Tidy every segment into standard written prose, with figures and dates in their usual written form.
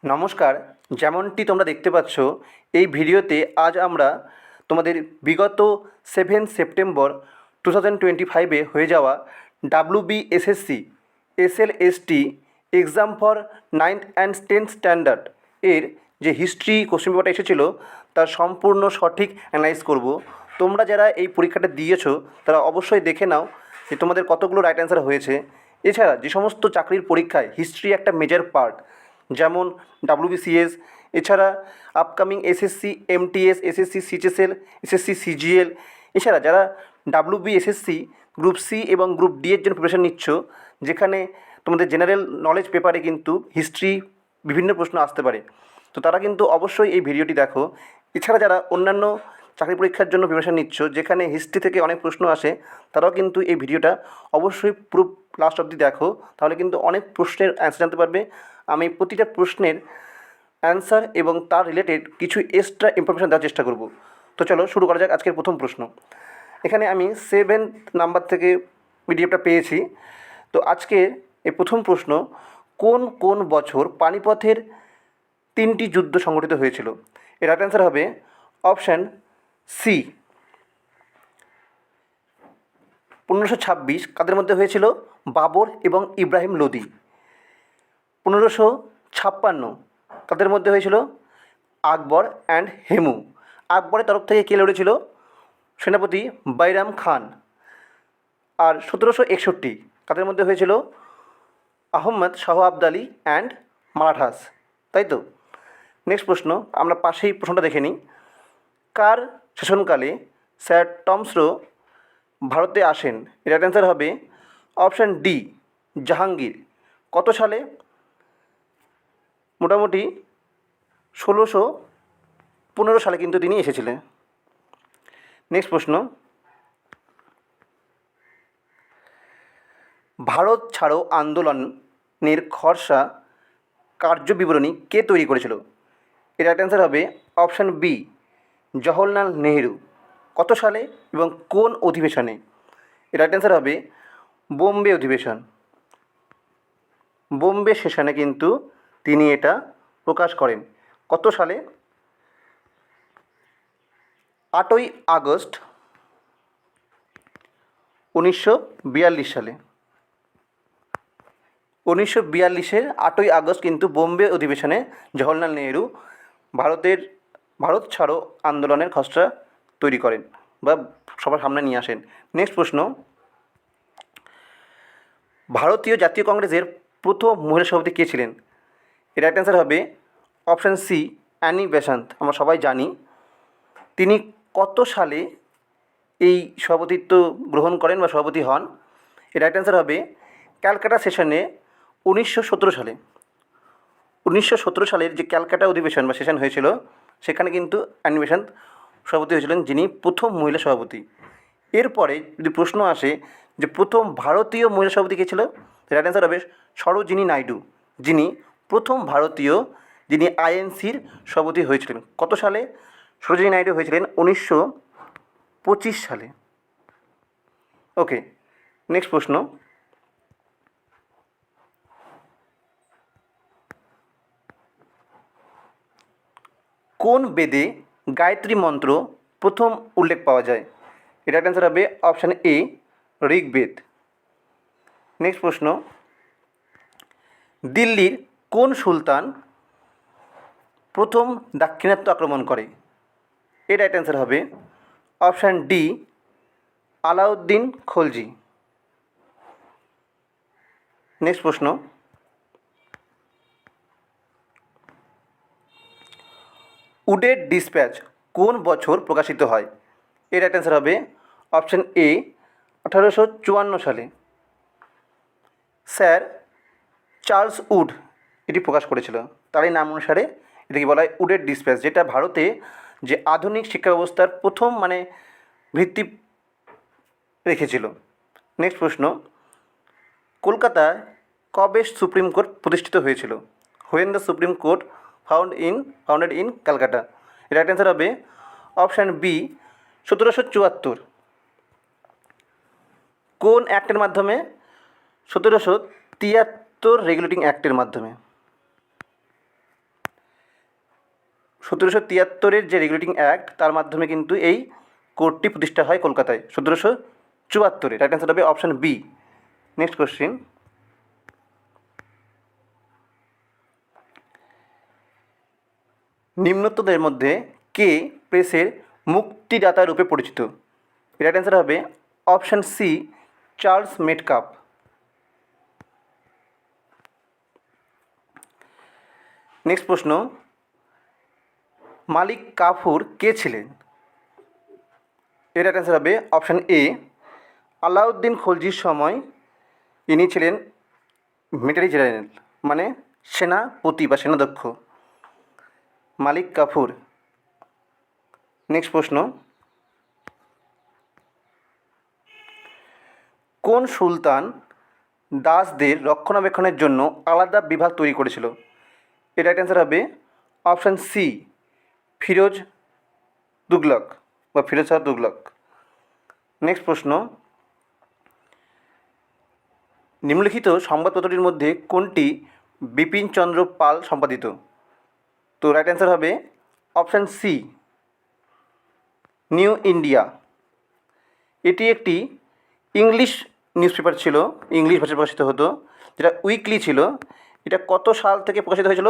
নমস্কার। যেমনটি তোমরা দেখতে পাচ্ছ, এই ভিডিওতে আজ আমরা তোমাদের বিগত 7 সেপ্টেম্বর 2025 হয়ে যাওয়া WBSSC SLST exam for 9th and 10th standard এর যে হিস্ট্রি কোশ্চেন পেপারটা এসেছিলো তার সম্পূর্ণ সঠিক অ্যানালাইজ করব। তোমরা যারা এই পরীক্ষাটা দিয়েছো তারা অবশ্যই দেখে নাও যে তোমাদের কতগুলো রাইট অ্যান্সার হয়েছে। এছাড়া যে সমস্ত চাকরির পরীক্ষায় হিস্ট্রি একটা মেজর পার্ট, যেমন WBCS, এছাড়া upcoming SSC MTS, SSC CHSL, SSC CGL, এছাড়া যারা WBSSC গ্রুপ সি এবং গ্রুপ ডি এর জন্য প্রিপারেশন নিচ্ছ, যেখানে তোমাদের জেনারেল নলেজ পেপারে কিন্তু হিস্ট্রি বিভিন্ন প্রশ্ন আসতে পারে, তো তারা কিন্তু অবশ্যই এই ভিডিওটি দেখো। এছাড়া যারা অন্যান্য চাকরি পরীক্ষার জন্য প্রিপারেশন নিচ্ছ, যেখানে হিস্ট্রি থেকে অনেক প্রশ্ন আসে, তারাও কিন্তু এই ভিডিওটা অবশ্যই পুরো লাস্ট অবধি দেখো, তাহলে কিন্তু অনেক প্রশ্নের অ্যান্সার জানতে পারবে। আমি প্রতিটা প্রশ্নের অ্যান্সার এবং তার রিলেটেড কিছু এক্সট্রা ইনফরমেশান দেওয়ার চেষ্টা করব। তো চলো শুরু করা যাক আজকের প্রথম প্রশ্ন। এখানে আমি 7 নাম্বার থেকে পিডিএফটা পেয়েছি। তো আজকের এই প্রথম প্রশ্ন, কোন কোন বছর পানিপথের 3টি যুদ্ধ সংঘটিত হয়েছিল? এর রাইট অ্যান্সার হবে অপশান সি, 1526। কাদের মধ্যে হয়েছিল? বাবর এবং ইব্রাহিম লোদি। 1556 তাদের মধ্যে হয়েছিল? আকবর অ্যান্ড হেমু। আকবরের তরফ থেকে কে লড়েছিল? সেনাপতি বাইরাম খান। আর 1761 তাদের মধ্যে হয়েছিল? আহম্মদ শাহ আবদালি অ্যান্ড মারাঠাস, তাই তো? নেক্সট প্রশ্ন, আমরা পাশেই প্রশ্নটা দেখে নিই। কার শাসনকালে স্যার টমস রো ভারতে আসেন? এর রাইট অ্যান্সার হবে অপশান ডি, জাহাঙ্গীর। কত সালে? মোটামুটি 1615 সালে কিন্তু তিনি এসেছিলেন। নেক্সট প্রশ্ন, ভারত ছাড়ো আন্দোলনের খসড়া কার্যবিবরণী কে তৈরি করেছিল? এর রাইট অ্যান্সার হবে অপশান বি, জওহরলাল নেহেরু। কত সালে এবং কোন অধিবেশনে? এর রাইট অ্যান্সার হবে বোম্বে অধিবেশন। বোম্বে সেশনে কিন্তু তিনি এটা প্রকাশ করেন। কত সালে? 8ই আগস্ট 1942 সালে। 1942-এর 8ই আগস্ট কিন্তু বোম্বে অধিবেশনে জওহরলাল নেহেরু ভারত ছাড়ো আন্দোলনের খসড়া তৈরি করেন বা সবার সামনে নিয়ে আসেন। নেক্সট প্রশ্ন, ভারতীয় জাতীয় কংগ্রেসের প্রথম মহিলা সভাপতি কে ছিলেন? এর রাইট অ্যান্সার হবে অপশান সি, অ্যানি বেসান্ত। আমরা সবাই জানি তিনি কত সালে এই সভাপতিত্ব গ্রহণ করেন বা সভাপতি হন। এর রাইট অ্যান্সার হবে ক্যালকাটা সেশনে 1917 সালে। 1917 সালের যে ক্যালকাটা অধিবেশন বা সেশন হয়েছিল, সেখানে কিন্তু অ্যানি বেসান্ত সভাপতি হয়েছিলেন, যিনি প্রথম মহিলা সভাপতি। এরপরে যদি প্রশ্ন আসে যে প্রথম ভারতীয় মহিলা সভাপতি কে ছিল, রাইট অ্যান্সার হবে সরোজিনী নাইডু, যিনি প্রথম ভারতীয় যিনি আইএনসির সভাপতি হয়েছিলেন। কত সালে সরোজিনী নাইডু হয়েছিলেন? 1925 সালে। ওকে, নেক্সট প্রশ্ন, কোন বেদে গায়ত্রী মন্ত্র প্রথম উল্লেখ পাওয়া যায়? এর রাইট অ্যান্সার হবে অপশান এ, ঋগ্বেদ। নেক্সট প্রশ্ন, দিল্লির কোন সুলতান প্রথম দাক্ষিণাত্য আক্রমণ করে? এর রাইট অ্যান্সার হবে option D, Alauddin Khalji. Next প্রশ্ন, উডের ডিসপ্যাচ কোন বছর প্রকাশিত হয়? এর রাইট অ্যান্সার হবে অপশান এ, 1854 সালে। স্যার চার্লস উড এটি প্রকাশ করেছিল, তারই নাম অনুসারে এটাকে বলা হয় উডের ডিসপ্যাচ, যেটা ভারতে যে আধুনিক শিক্ষা ব্যবস্থার প্রথম ভিত্তি রেখেছিল। নেক্সট প্রশ্ন, কলকাতায় কবে সুপ্রিম কোর্ট প্রতিষ্ঠিত হয়েছিল? When the supreme court founded in Calcutta. Right answer হবে অপশান বি, 1774। কোন অ্যাক্টের মাধ্যমে? 1773 রেগুলেটিং অ্যাক্টের মাধ্যমে। 1773 যে রেগুলেটিং অ্যাক্ট তার মাধ্যমে কিন্তু এই কোর্টটি প্রতিষ্ঠা হয় কলকাতায় 1774। রাইট অ্যান্সার হবে অপশান বি। নেক্সট কোশ্চিন, নিম্নোক্তদের মধ্যে কে প্রেসের মুক্তিদাতা রূপে পরিচিত? রাইট অ্যান্সার হবে অপশান সি, চার্লস মেটকাপ। নেক্সট প্রশ্ন, মালিক কাফুর কে ছিলেন? এর রাইট অ্যান্সার হবে অপশান এ, আলাউদ্দিন খলজির সময় ইনি ছিলেন মিলিটারি জেনারেল, মানে সেনাপতি বা সেনাধ্যক্ষ, মালিক কাফুর। নেক্সট প্রশ্ন, কোন সুলতান দাসদের রক্ষণাবেক্ষণের জন্য আলাদা বিভাগ তৈরি করেছিল? এর রাইট অ্যান্সার হবে অপশান সি, ফিরোজ তুগলক বা ফিরোজ শাহ তুগলক। নেক্সট প্রশ্ন, নিম্নলিখিত সংবাদপত্রটির মধ্যে কোনটি বিপিনচন্দ্র পাল সম্পাদিত? তো রাইট অ্যান্সার হবে অপশান সি, নিউ ইন্ডিয়া। এটি একটি ইংলিশ নিউজ পেপার ছিল, ইংলিশ ভাষায় প্রকাশিত হতো, যেটা উইকলি ছিল। এটা কত সাল থেকে প্রকাশিত হয়েছিল?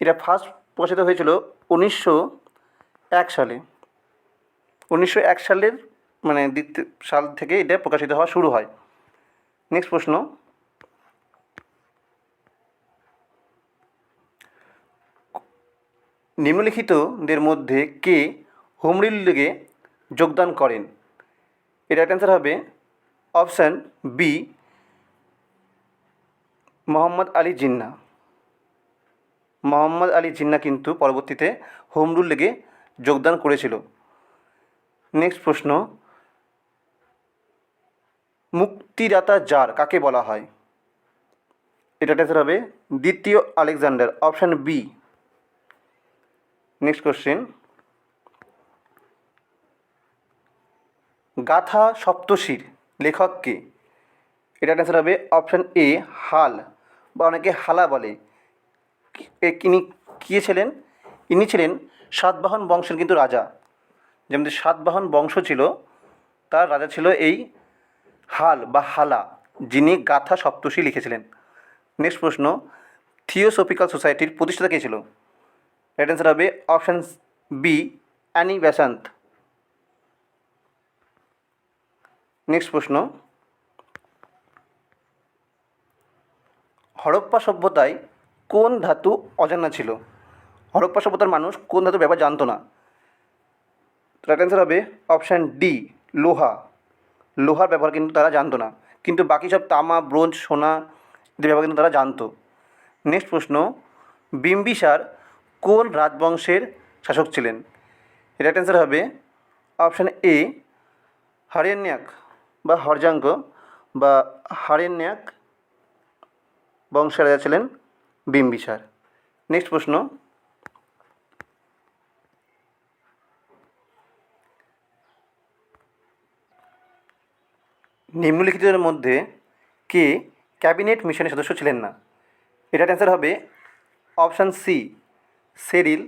এটা ফার্স্ট প্রকাশিত হয়েছিল 1901 সালে। 1901 সালের মানে দ্বিতীয় সাল থেকে এটা প্রকাশিত হওয়া শুরু হয়। নেক্সট প্রশ্ন, নিম্নলিখিতদের মধ্যে কে হোম রুল লীগে যোগদান করেন? এর রাইট অ্যান্সার হবে অপশান বি, মোহাম্মদ আলী জিন্না। মোহাম্মদ আলী জিন্না কিন্তু পরবর্তীতে হোম রুল লীগে যোগদান করেছিল। নেক্সট প্রশ্ন, মুক্তিদাতা জার কাকে বলা হয়? এটা অ্যান্সার হবে দ্বিতীয় Alexander, option B. Next question, Gatha Saptashati লেখক কে? এটা অ্যান্সার হবে অপশান এ, হাল বা অনেকে হালা বলে। ইনি কে ছিলেন? ইনি ছিলেন সাতবাহন বংশের কিন্তু রাজা। যেমন সাতবাহন বংশ ছিল, তার রাজা ছিল এই হাল বা হালা, যিনি গাথা সপ্তশী লিখেছিলেন। নেক্সট প্রশ্ন, থিওসফিক্যাল সোসাইটির প্রতিষ্ঠাতা কে ছিল? রাইট অ্যান্সার হবে option B, Annie Besant. Next প্রশ্ন, হরপ্পা সভ্যতায় কোন ধাতু অজানা ছিল? হরপ্পা সভ্যতার মানুষ কোন ধাতুর ব্যাপার জানতো না? রাইট অ্যান্সার হবে অপশান ডি, লোহা। লোহার ব্যবহার কিন্তু তারা জানতো না, কিন্তু বাকি সব তামা, ব্রোঞ্জ, সোনা এদের ব্যবহার কিন্তু তারা জানতো। নেক্সট প্রশ্ন, বিম্বিসার কোন রাজবংশের শাসক ছিলেন? রাইট অ্যান্সার হবে অপশান এ, হারেন্যাক বা হরজাঙ্ক বা হারেন্যাক বংশের রাজা ছিলেন বিম্বিসার। নেক্সট প্রশ্ন, নিম্নলিখিতের মধ্যে কে ক্যাবিনেট মিশনের সদস্য ছিলেন না? এটার অ্যান্সার হবে অপশান সি, সেরিল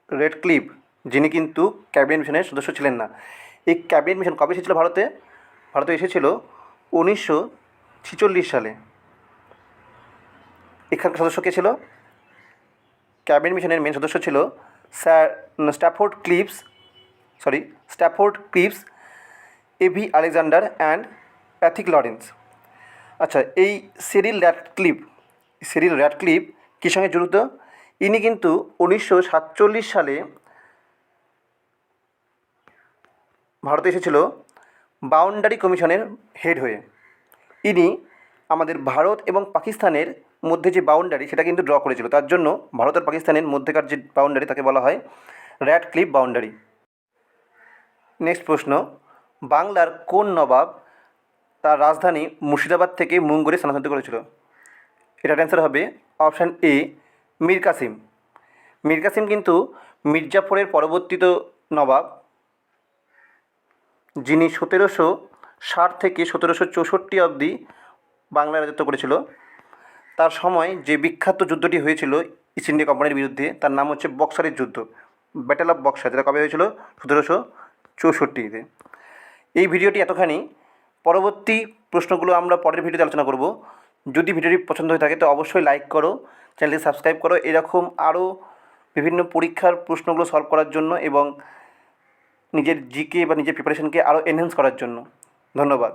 রেডক্লিফ, যিনি কিন্তু ক্যাবিনেট মিশনের সদস্য ছিলেন না। এই ক্যাবিনেট মিশন কবে এসেছিল ভারতে? ভারতে এসেছিল 1946 সালে। এখানকার সদস্য কে ছিল? ক্যাবিনেট মিশনের মেন সদস্য ছিল Stafford Cripps, A V Alexander and Pethick Lawrence. আচ্ছা, এই সেরিল র্যাডক্লিফ কী সঙ্গে জড়িত? ইনি কিন্তু 1947 সালে ভারতে এসেছিল বাউন্ডারি কমিশনের হেড হয়ে। ইনি আমাদের ভারত এবং পাকিস্তানের মধ্যে যে বাউন্ডারি সেটা কিন্তু ড্র করেছিল, তার জন্য ভারত আর পাকিস্তানের মধ্যেকার যে বাউন্ডারি তাকে বলা হয় র্যাডক্লিফ বাউন্ডারি। নেক্সট প্রশ্ন, বাংলার কোন নবাব তার রাজধানী মুর্শিদাবাদ থেকে মুঙ্গেরে স্থানান্তরিত করেছিল? এটার অ্যান্সার হবে অপশান এ, মীর কাসিম। মীর কাসিম কিন্তু মির্জাফরের পরবর্তীত নবাব, যিনি 1760 থেকে 1764 অবধি বাংলায় রাজত্ব করেছিল। তার সময় যে বিখ্যাত যুদ্ধটি হয়েছিল ইস্ট ইন্ডিয়া কোম্পানির বিরুদ্ধে। তার নাম হচ্ছে বক্সারের যুদ্ধ, ব্যাটেল অফ বক্সার, যেটা কবে হয়েছিল 1764-তে। এই ভিডিওটি এতখানি। পরবর্তী প্রশ্নগুলো আমরা পরের ভিডিওতে আলোচনা করব। যদি ভিডিওটি পছন্দ হয়ে থাকে তো অবশ্যই লাইক করো, চ্যানেলটি সাবস্ক্রাইব করো এরকম আরও বিভিন্ন পরীক্ষার প্রশ্নগুলো সলভ করার জন্য এবং নিজের জিকে বা নিজের প্রিপারেশনকে আরও এনহ্যান্স করার জন্য। ধন্যবাদ।